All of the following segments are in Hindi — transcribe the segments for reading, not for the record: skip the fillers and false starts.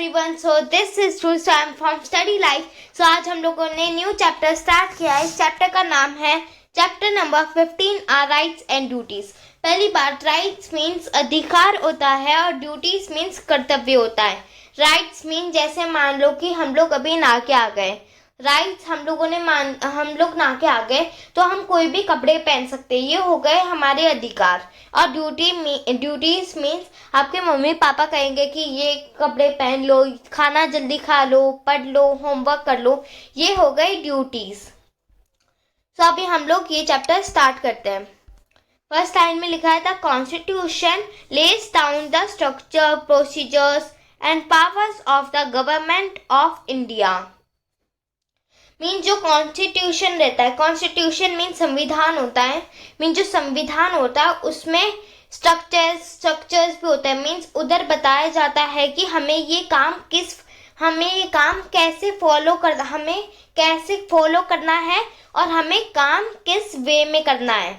everyone, so this is True Sam from Study Life. So आज हम लोगों ने न्यू चैप्टर स्टार्ट किया है. इस चैप्टर का नाम है chapter number 15 are rights and duties. पहली बात, राइट्स मीन्स अधिकार होता है और ड्यूटीज मीन्स कर्तव्य होता है. राइट्स मीन जैसे मान लो कि हम लोग अभी नहा के आ गए. राइट्स हम लोग नहा के आ गए तो हम कोई भी कपड़े पहन सकते हैं, ये हो गए हमारे अधिकार. और ड्यूटीज मीन्स आपके मम्मी पापा कहेंगे कि ये कपड़े पहन लो, खाना जल्दी खा लो, पढ़ लो, होमवर्क कर लो, ये हो गई ड्यूटीज. तो अभी हम लोग ये चैप्टर स्टार्ट करते हैं. फर्स्ट लाइन में लिखा है the constitution lays down the structure, procedures and powers of the government of India. Mean जो कॉन्स्टिट्यूशन रहता है, कॉन्स्टिट्यूशन मीन संविधान होता है. मीन जो संविधान होता है उसमें स्ट्रक्चर्स भी होता है. मीन्स उधर बताया जाता है कि हमें ये काम कैसे फॉलो करना है और हमें काम किस वे में करना है,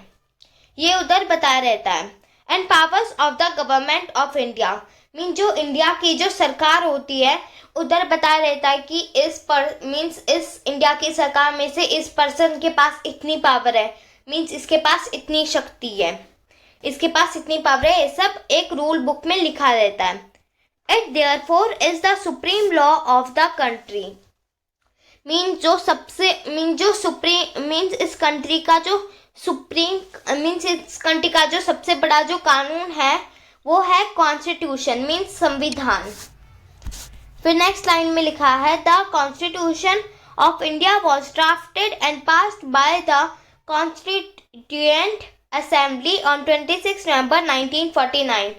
ये उधर बताया रहता है. And powers of the government of India mean जो इंडिया की जो सरकार होती है उधर बताया रहता है कि इस इंडिया की सरकार में से इस पर्सन के पास इतनी पावर है, मीन्स इसके पास इतनी शक्ति है, इसके पास इतनी पावर है. ये सब एक रूल बुक में लिखा रहता है. It therefore is the supreme law of the country. इस कंट्री का जो सबसे बड़ा जो कानून है वो है कॉन्स्टिट्यूशन मीन्स संविधान. फिर नेक्स्ट लाइन में लिखा है the constitution of India was drafted and passed by the constituent assembly on 26 November 1949.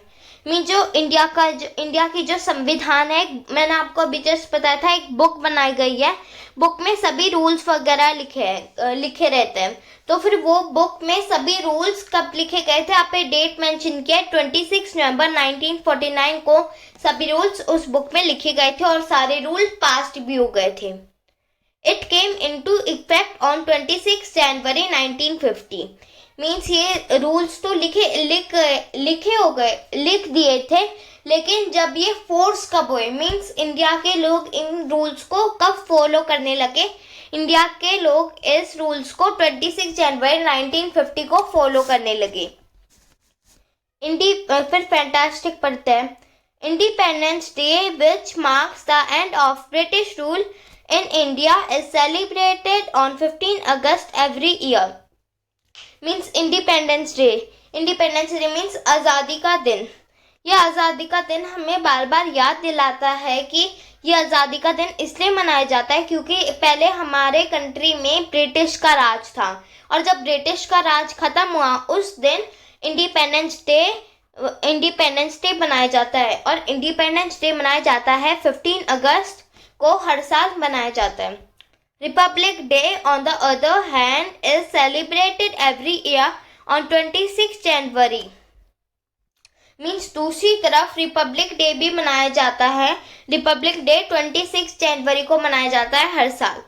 Mean जो इंडिया की जो संविधान है, मैंने आपको अभी जस्ट बताया था, एक बुक बनाई गई है. बुक में सभी रूल्स वगैरह लिखे रहते हैं. तो फिर वो बुक में सभी रूल्स कब लिखे गए थे, आप डेट मेंशन किया 26 नवंबर 1949 को सभी रूल्स उस बुक में लिखे गए थे और सारे रूल पास्ड भी हो गए थे. It came into effect on 26 January 1950. Means ये रूल्स तो लिख दिए थे, लेकिन जब ये फोर्स कब हुए, मीन्स इंडिया के लोग इन रूल्स को कब फॉलो करने लगे. इंडिया के लोग इस रूल्स को 26 जनवरी 1950 को फॉलो करने लगे. फिर फैंटास्टिक पढ़ते हैं. Independence day which marks the end of British rule in India is celebrated on 15 August every year. Means independence day means आज़ादी का दिन. यह आज़ादी का दिन हमें बार बार याद दिलाता है कि यह आज़ादी का दिन इसलिए मनाया जाता है क्योंकि पहले हमारे कंट्री में ब्रिटिश का राज था और जब ब्रिटिश का राज खत्म हुआ उस दिन इंडिपेंडेंस डे मनाया जाता है. और इंडिपेंडेंस डे मनाया जाता है 15 अगस्त को हर साल मनाया जाता है. Republic Day, on the other hand, is celebrated every year on 26 January. Means दूसरी तरफ रिपब्लिक डे भी मनाया जाता है. रिपब्लिक डे 26 जनवरी को मनाया जाता है हर साल.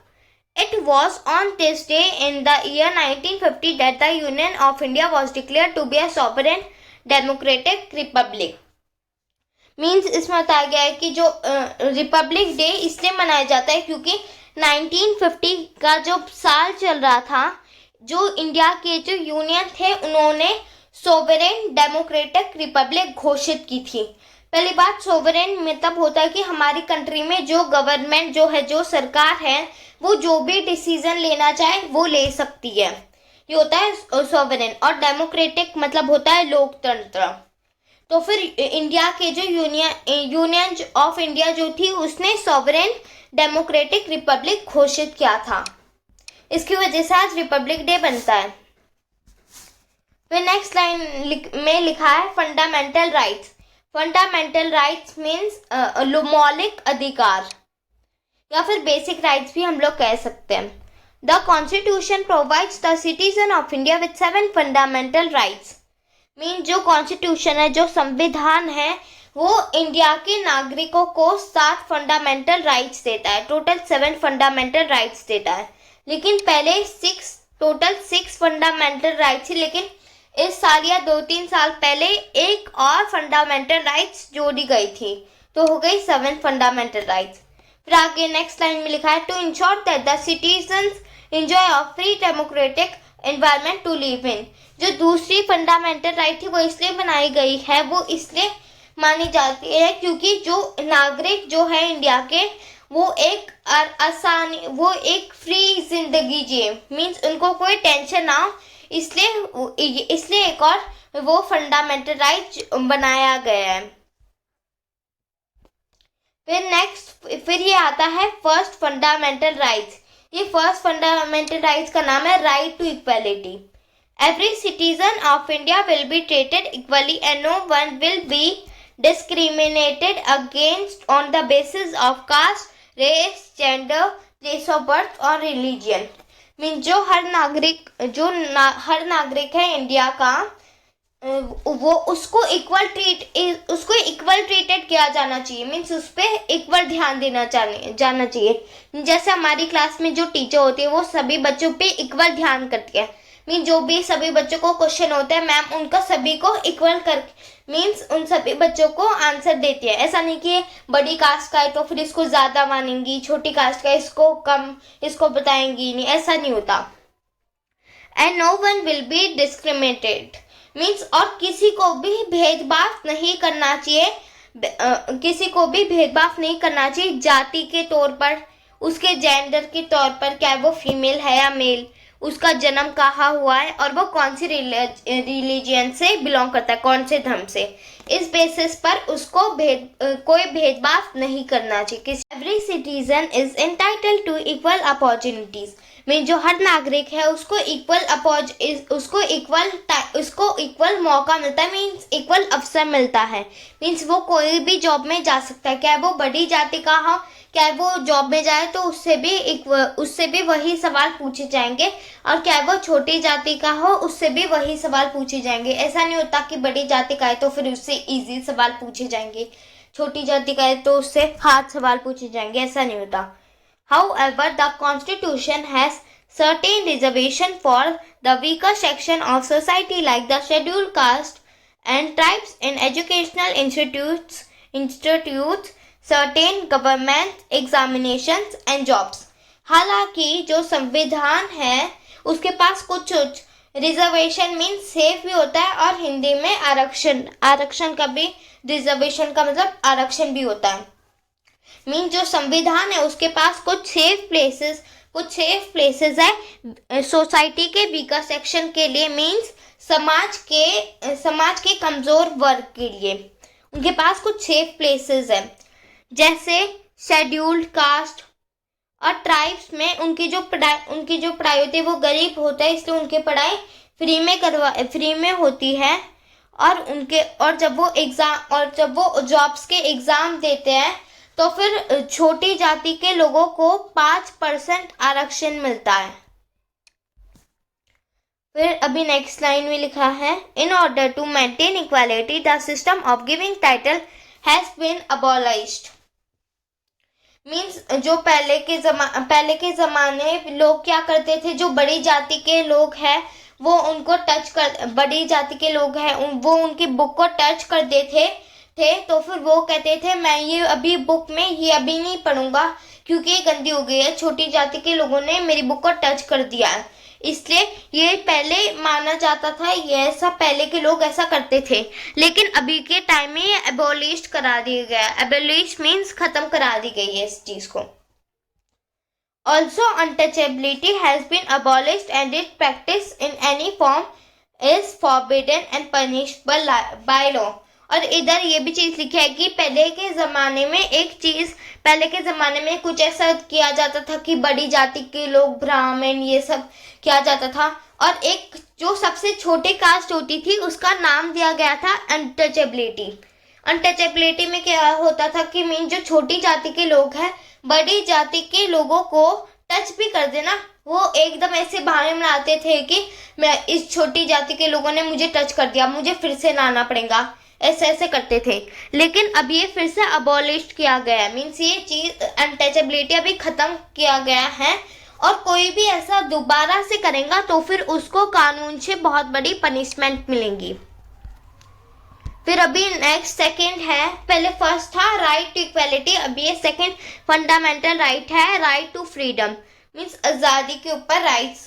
It was on this day in the year 1950 that the Union of India was declared to be a sovereign democratic republic. Means इसमें बताया गया है कि जो रिपब्लिक डे इसलिए मनाया जाता है क्योंकि 1950 का जो साल चल रहा था, जो इंडिया के जो यूनियन थे उन्होंने सोवरेन डेमोक्रेटिक रिपब्लिक घोषित की थी. पहली बात, सोवरेन मतलब होता है कि हमारी कंट्री में जो गवर्नमेंट जो सरकार है वो जो भी डिसीजन लेना चाहे वो ले सकती है, ये होता है सोवरेन. और डेमोक्रेटिक मतलब होता है लोकतंत्र. तो फिर इंडिया के जो यूनियन ऑफ इंडिया जो थी उसने सोवरेन डेमोक्रेटिक रिपब्लिक घोषित किया था. इसकी वजह से आज रिपब्लिक डे बनता है. फिर नेक्स्ट लाइन में लिखा है fundamental rights. Fundamental rights means मौलिक अधिकार या फिर बेसिक राइट्स भी हम लोग कह सकते हैं. The constitution provides the citizen of India with 7 fundamental rights. Mean जो कॉन्स्टिट्यूशन है, जो संविधान है, वो इंडिया के नागरिकों को 7 फंडामेंटल राइट्स देता है. टोटल 7 फंडामेंटल राइट्स देता है. लेकिन पहले टोटल 6 फंडामेंटल राइट्स थी, लेकिन इस साल या 2-3 साल पहले एक और फंडामेंटल राइट्स जोड़ी गई थी. तो हो गई 7 फंडामेंटल राइट्स। फिर आगे नेक्स्ट लाइन में लिखा है to ensure that the citizens enjoy a free democratic environment to live in. जो दूसरी फंडामेंटल राइट थी वो इसलिए बनाई गई है, वो इसलिए मानी जाती है क्योंकि जो नागरिक जो है इंडिया के वो एक वो एक फ्री जिंदगी जिए, मीन्स उनको कोई टेंशन ना हो, इसलिए एक और वो फंडामेंटल राइट बनाया गया है। फिर ये आता है फर्स्ट फंडामेंटल राइट्स। ये फर्स्ट फंडामेंटल राइट्स का नाम है right to equality. Every citizen of India will be treated equally and no one will be discriminated against on the basis of caste, race, gender, place of birth और religion। मीन जो हर नागरिक है इंडिया का वो उसको इक्वल ट्रीटेड किया जाना चाहिए, मीन्स उस पर इक्वल ध्यान जाना चाहिए। जैसे हमारी क्लास में जो टीचर होती है वो सभी बच्चों पे इक्वल ध्यान करती है, मीन जो भी सभी बच्चों को क्वेश्चन होता है मैम उनका सभी को इक्वल कर मीन्स उन सभी बच्चों को आंसर देती है। ऐसा नहीं कि बड़ी कास्ट का है तो फिर इसको ज़्यादा मानेंगी, छोटी कास्ट का इसको कम, इसको बताएंगी नहीं, ऐसा नहीं होता। And no one will be discriminated means और किसी को भी भेदभाव नहीं करना चाहिए, जाति के तौर पर, उसके जेंडर के तौर पर, क्या वो फीमेल है या मेल, उसका जन्म कहाँ हुआ है और वो कौन सी रिलीजियन से बिलोंग करता है, कौन से धर्म से, इस बेसिस पर उसको कोई भेदभाव नहीं करना चाहिए। Every citizen is entitled to equal opportunities में जो हर नागरिक है उसको इक्वल मौका मिलता है, मीन्स इक्वल अवसर मिलता है। मीन्स वो कोई भी जॉब में जा सकता है, क्या वो बड़ी जाति का हो, क्या वो जॉब में जाए तो उससे भी वही सवाल पूछे जाएंगे, और क्या वो छोटी जाति का हो उससे भी वही सवाल पूछे जाएंगे। ऐसा नहीं होता कि बड़ी जाति का है तो फिर उससे इजी सवाल पूछे जाएंगे, छोटी जाति का है तो उससे हार्ड सवाल पूछे जाएंगे, ऐसा नहीं होता। However, the Constitution has certain reservation for the weaker section of society like the scheduled caste and tribes in educational institutes, certain government examinations and jobs। हालांकि जो संविधान है उसके पास कुछ रिजर्वेशन मीन सेफ भी होता है, और हिंदी में आरक्षण का भी, रिजर्वेशन का मतलब आरक्षण भी होता है। मीन जो संविधान है उसके पास कुछ सेफ प्लेसेस है सोसाइटी के वीकर सेक्शन के लिए, मीन्स समाज के कमजोर वर्ग के लिए उनके पास कुछ सेफ प्लेसेस है। जैसे शेड्यूल्ड कास्ट और ट्राइब्स में उनकी जो पढ़ाई होती है वो गरीब होता है, इसलिए उनकी पढ़ाई फ्री में होती है, और जब वो जॉब्स के एग्जाम देते हैं तो फिर छोटी जाति के लोगों को 5% आरक्षण मिलता है। फिर अभी नेक्स्ट लाइन में लिखा है in order to maintain equality the system of giving title has been abolished. Means जो पहले के ज़माने लोग क्या करते थे, जो बड़ी जाति के लोग हैं वो उनको बड़ी जाति के लोग हैं वो उनकी बुक को टच कर देते थे, तो फिर वो कहते थे मैं ये अभी बुक में ये अभी नहीं पढ़ूंगा क्योंकि ये गंदी हो गई है, छोटी जाति के लोगों ने मेरी बुक को टच कर दिया है। इसलिए ये पहले माना जाता था, ये ऐसा पहले के लोग ऐसा करते थे, लेकिन अभी के टाइम में ये एबोलिश करा दिया गया। एबोलिश मीन्स खत्म करा दी गई है इस चीज को। Also untouchability has been abolished and it practice in any form is forbidden and punishable by law. और इधर ये भी चीज़ लिखी है कि पहले के ज़माने में कुछ ऐसा किया जाता था कि बड़ी जाति के लोग, ब्राह्मण, ये सब किया जाता था, और एक जो सबसे छोटी कास्ट होती थी उसका नाम दिया गया था अनटचेबिलिटी। अनटचेबिलिटी में क्या होता था कि मीन जो छोटी जाति के लोग हैं बड़ी जाति के लोगों को टच भी कर देना, वो एकदम ऐसे बहाने बनाते थे कि मैं इस छोटी जाति के लोगों ने मुझे टच कर दिया, मुझे फिर से लाना पड़ेगा, ऐसे करते थे। लेकिन अब ये फिर से अबॉलिश किया गया है, मीन्स ये चीज अनटचेबिलिटी अभी खत्म किया गया है, और कोई भी ऐसा दोबारा से करेगा तो फिर उसको कानून से बहुत बड़ी पनिशमेंट मिलेंगी। फिर अभी नेक्स्ट सेकंड है, पहले फर्स्ट था राइट टू इक्वालिटी, अभी ये सेकंड फंडामेंटल राइट है राइट टू फ्रीडम, मीन्स आज़ादी के ऊपर राइट्स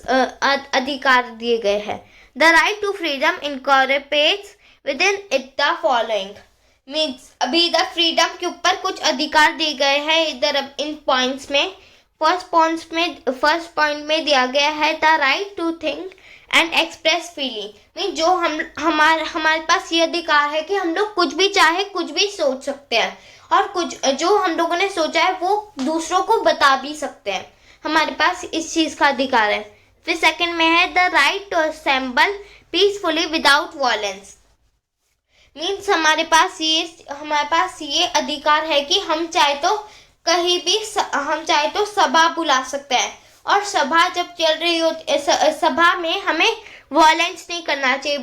अधिकार दिए गए हैं। The right to freedom incorporates within it the following, means अभी द फ्रीडम के ऊपर कुछ अधिकार दिए गए हैं इधर इन पॉइंट्स में। फर्स्ट पॉइंट में दिया गया है the right to think and express feeling, mean जो हमारे पास ये अधिकार है कि हम लोग कुछ भी चाहे कुछ भी सोच सकते हैं, और कुछ जो हम लोगों ने सोचा है वो दूसरों को बता भी सकते हैं, हमारे पास इस चीज़ का अधिकार है। फिर सेकंड में है the right to assemble peacefully without violence, means हमारे पास ये अधिकार है कि हम चाहे तो कहीं भी हम चाहे तो सभा बुला सकते हैं, और सभा जब चल रही हो सभा में हमें वायलेंस नहीं करना चाहिए।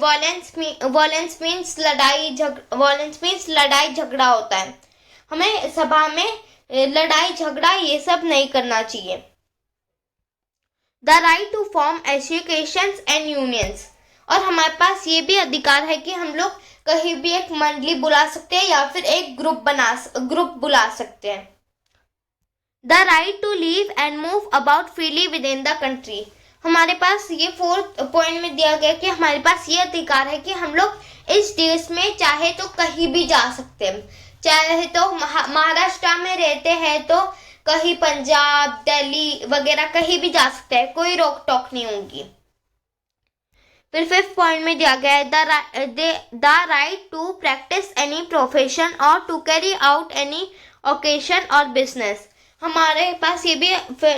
वायलेंस मीन्स लड़ाई झगड़ा होता है, हमें सभा में लड़ाई झगड़ा ये सब नहीं करना चाहिए। The right to form associations and unions, और हमारे पास ये भी अधिकार है कि हम लोग कहीं भी एक मंडली बुला सकते हैं या फिर एक ग्रुप बुला सकते हैं। The right to leave and move about freely within the country, हमारे पास ये फोर्थ पॉइंट में दिया गया कि हमारे पास ये अधिकार है कि हम लोग इस देश में चाहे तो कहीं भी जा सकते हैं, चाहे तो महाराष्ट्र में रहते हैं तो कहीं पंजाब दिल्ली वगैरह कहीं भी जा सकते हैं, कोई रोक टोक नहीं होगी। फिर फिफ्थ पॉइंट में दिया गया है the right to practise any profession और to carry out any occupation और बिजनेस, हमारे पास ये भी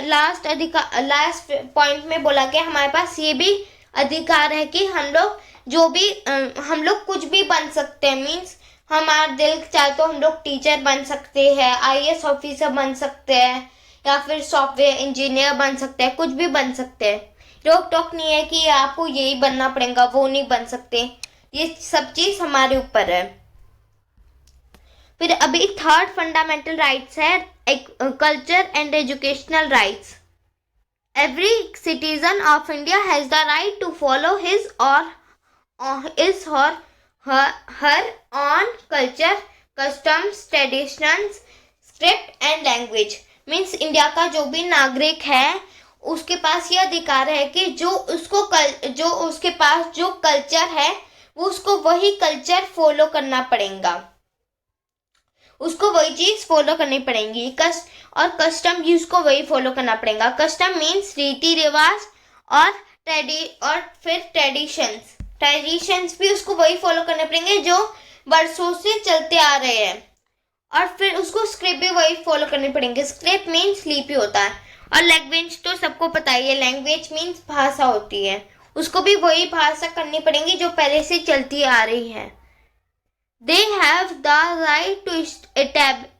लास्ट पॉइंट में बोला गया हमारे पास ये भी अधिकार है कि हम लोग कुछ भी बन सकते हैं, मीन्स हमारा दिल चाहे तो हम लोग टीचर बन सकते हैं, आईएएस ऑफिसर बन सकते हैं, या फिर सॉफ्टवेयर इंजीनियर बन सकते हैं, कुछ भी बन सकते हैं। रोक टोक नहीं है कि आपको यही बनना पड़ेगा, वो नहीं बन सकते, ये सब चीज़ हमारे ऊपर है। फिर अभी थर्ड फंडामेंटल राइट्स है culture and educational rights. Every citizen of India has the right to follow his और her own culture, customs, traditions, script and language, means India का जो भी नागरिक है उसके पास ये अधिकार है कि जो उसके पास जो कल्चर है वो उसको वही कल्चर फॉलो करना पड़ेगा, उसको वही चीज़ फॉलो करनी पड़ेगी। कस्टम भी उसको वही फॉलो करना पड़ेगा। कस्टम मीन्स रीति रिवाज, और फिर ट्रेडिशंस भी उसको वही फॉलो करने पड़ेंगे जो बरसों से चलते आ रहे हैं, और फिर उसको स्क्रिप्ट भी वही फॉलो करनी पड़ेंगे। स्क्रिप्ट मीन्स लिपि होता है, और लैंग्वेज तो सबको पता ही है, लैंग्वेज मीन्स भाषा होती है, उसको भी वही भाषा करनी पड़ेगी जो पहले से चलती आ रही है। They have the right to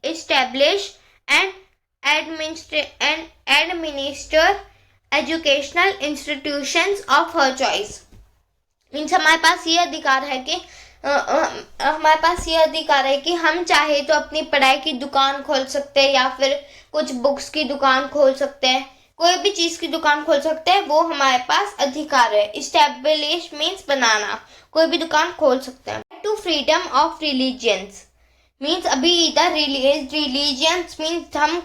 establish and administer educational institutions of her choice, means हमारे पास ये अधिकार है कि हम चाहे तो अपनी पढ़ाई की दुकान खोल सकते हैं, या फिर कुछ बुक्स की दुकान खोल सकते हैं, कोई भी चीज़ की दुकान खोल सकते हैं, वो हमारे पास अधिकार है। इस्टेब्लिश मीन्स बनाना, कोई भी दुकान खोल सकते हैं। To freedom of religions, means अभी इधर रिलीजियंस मीन्स धर्म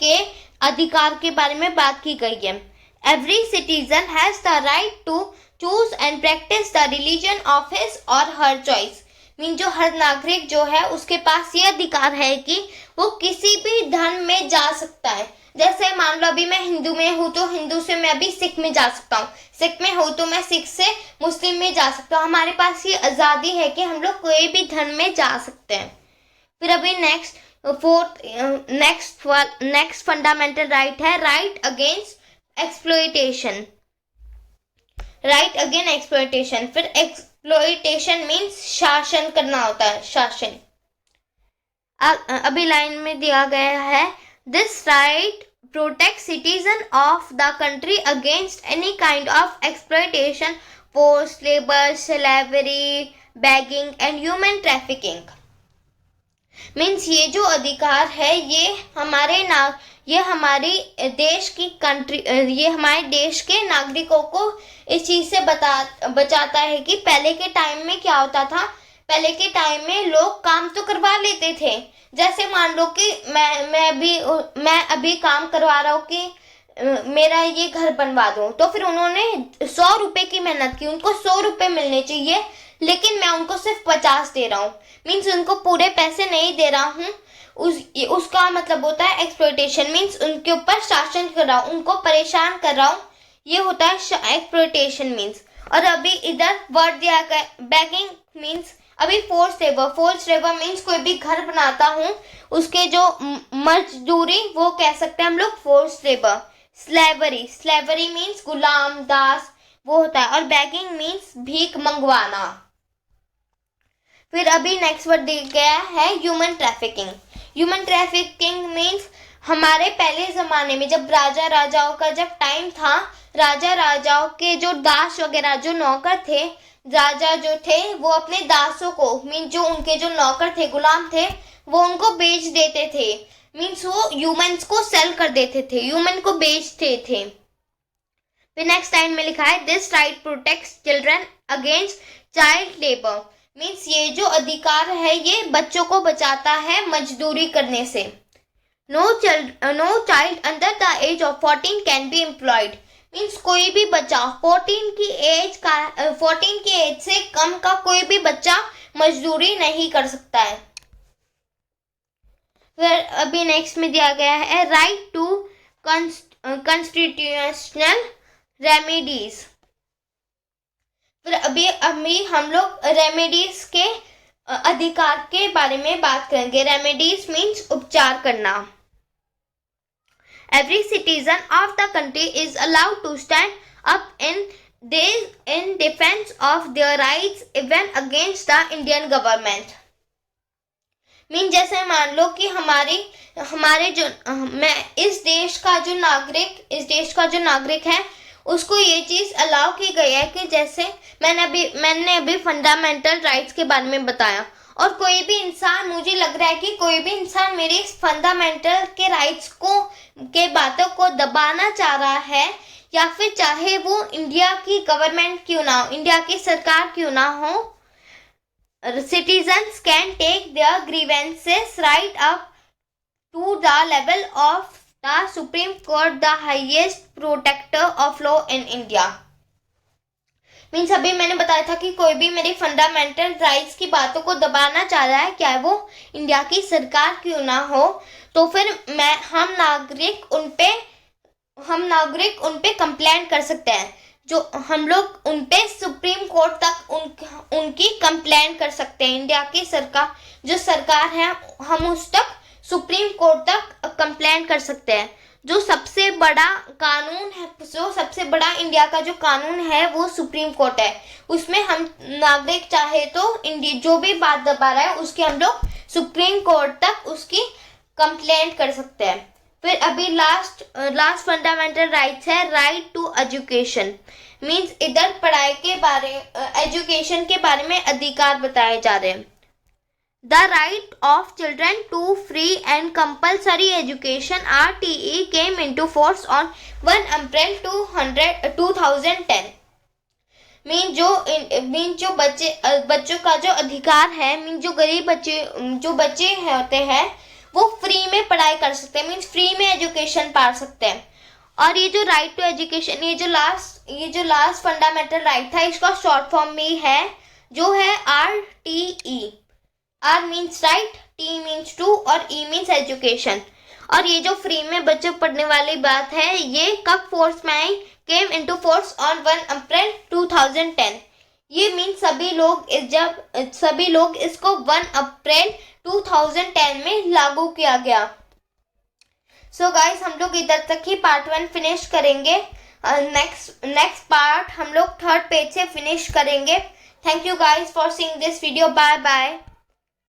के अधिकार के बारे में बात की गई है। Every citizen has the right to choose and practice the religion of his और हर चॉइस, मीन जो हर नागरिक जो है उसके पास ये अधिकार है कि वो किसी भी धर्म में जा सकता है। जैसे मान लो अभी मैं हिंदू में हूँ तो हिंदू से मैं अभी सिख में जा सकता हूँ, सिख में हूँ तो मैं सिख से मुस्लिम में जा सकता हूँ। हमारे पास ये आज़ादी है कि हम लोग कोई भी धर्म में जा सकते हैं। फिर अभी नेक्स्ट फंडामेंटल राइट है right against exploitation, right again exploitation. फिर एक्सप्लॉयटेशन मीन्स शासन करना होता है, शासन। अभी लाइन में दिया गया है this right protects citizens of the country against any kind of exploitation, forced labor, slavery, begging and human trafficking. Means ये जो अधिकार है ये हमारे देश के नागरिकों को इस चीज़ से बचाता है कि पहले के टाइम में क्या होता था, पहले के टाइम में लोग काम तो करवा लेते थे। जैसे मान लो कि मैं अभी काम करवा रहा हूँ कि मेरा ये घर बनवा दो, तो फिर उन्होंने 100 रुपए की मेहनत की, उनको 100 रुपए मिलने चाहिए, लेकिन मैं उनको सिर्फ 50 दे रहा हूँ। मीन्स उनको पूरे पैसे नहीं दे रहा हूँ। उसका मतलब होता है एक्सप्लॉयटेशन। मीन्स उनके ऊपर शासन कर रहा हूँ, उनको परेशान कर रहा हूँ, ये होता है एक्सप्लॉयटेशन मीन्स। और अभी इधर वर्ड दिया गया बेगिंग मीन्स अभी फोर्स लेबर मीन्स कोई भी घर बनाता हूँ उसके जो मजदूरी वो कह सकते हैं हम लोग फोर्स लेबर। स्लेवरी मीन्स गुलाम दास वो होता है। और बेगिंग मीन्स भीख मंगवाना। फिर अभी नेक्स्ट वर्ड दिया गया है ह्यूमन ट्रैफिकिंग मीन्स हमारे पहले ज़माने में जब राजा राजाओं का जब टाइम था, राजा राजाओं के जो दास वगैरह जो नौकर थे, राजा जो थे वो अपने दासों को मीन्स जो उनके जो नौकर थे गुलाम थे वो उनको बेच देते थे। मीन्स वो ह्यूमन्स को सेल कर देते थे, ह्यूमन को बेचते थे। फिर नेक्स्ट लाइन में लिखा है this right protects children against child labour. Means ये जो अधिकार है ये बच्चों को बचाता है मजदूरी करने से। No child under the age of 14 can be employed. Means कोई भी बच्चा 14 की एज से कम का कोई भी बच्चा मजदूरी नहीं कर सकता है। फिर अभी नेक्स्ट में दिया गया है राइट टू कॉन्स्टिट्यूशनल रेमेडीज। फिर अभी हम लोग रेमेडीज के अधिकार के बारे में बात करेंगे। रेमेडीज मीन्स उपचार करना। Every citizen of the country is allowed to stand up in defence of their rights even against the Indian government. Mean जैसे मान लो कि हमारे जो मैं इस देश का जो नागरिक है उसको ये चीज़ अलाउ की गई है कि जैसे मैंने अभी फंडामेंटल राइट्स के बारे में बताया, और कोई भी इंसान मुझे लग रहा है कि कोई भी इंसान मेरे इस फंडामेंटल के राइट्स के बातों को दबाना चाह रहा है, या फिर चाहे वो इंडिया की गवर्नमेंट क्यों ना हो, इंडिया की सरकार क्यों ना हो, citizens can take their grievances right up to the level of the Supreme Court, the highest protector of law in India। Means अभी मैंने बताया था कि कोई भी मेरी फंडामेंटल राइट्स की बातों को दबाना चाह रहा है, क्या वो इंडिया की सरकार क्यों ना हो, तो फिर हम नागरिक उन पे कंप्लेंट कर सकते हैं। जो हम लोग उन पे सुप्रीम कोर्ट तक उनकी कंप्लेंट कर सकते हैं। इंडिया की सरकार है हम उस तक सुप्रीम कोर्ट तक कंप्लेंट कर सकते हैं। जो सबसे बड़ा कानून है, जो सबसे बड़ा इंडिया का जो कानून है वो सुप्रीम कोर्ट है। उसमें हम नागरिक चाहे तो इंडिया जो भी बात दबा रहा है उसकी हम लोग सुप्रीम कोर्ट तक उसकी कंप्लेंट कर सकते हैं। फिर अभी लास्ट फंडामेंटल राइट्स है राइट टू एजुकेशन। मीन्स इधर पढ़ाई के बारे एजुकेशन के बारे में अधिकार बताए जा रहे हैं। The right of children to free and compulsory education RTE came into force on 1 April 2010। जो बच्चों का जो अधिकार है, मीन जो गरीब बच्चे होते हैं वो फ्री में पढ़ाई कर सकते हैं, मीन्स फ्री में एजुकेशन पा सकते हैं। और ये जो राइट टू एजुकेशन ये जो लास्ट फंडामेंटल राइट था इसका शॉर्ट फॉर्म भी है जो है RTE। R means right, T means to और E मीन्स एजुकेशन। और ये जो फ्री में बच्चे पढ़ने वाली बात है ये कब फोर्स में आई, केम इनटू फोर्स ऑन 1 अप्रैल 2010। ये मीन्स सभी लोग इसको 1 अप्रैल 2010 में लागू किया गया। सो गाइस हम लोग इधर तक ही पार्ट 1 फिनिश करेंगे। नेक्स्ट पार्ट हम लोग 3rd पेज से फिनिश करेंगे। Thank you guys for seeing this video. Bye bye.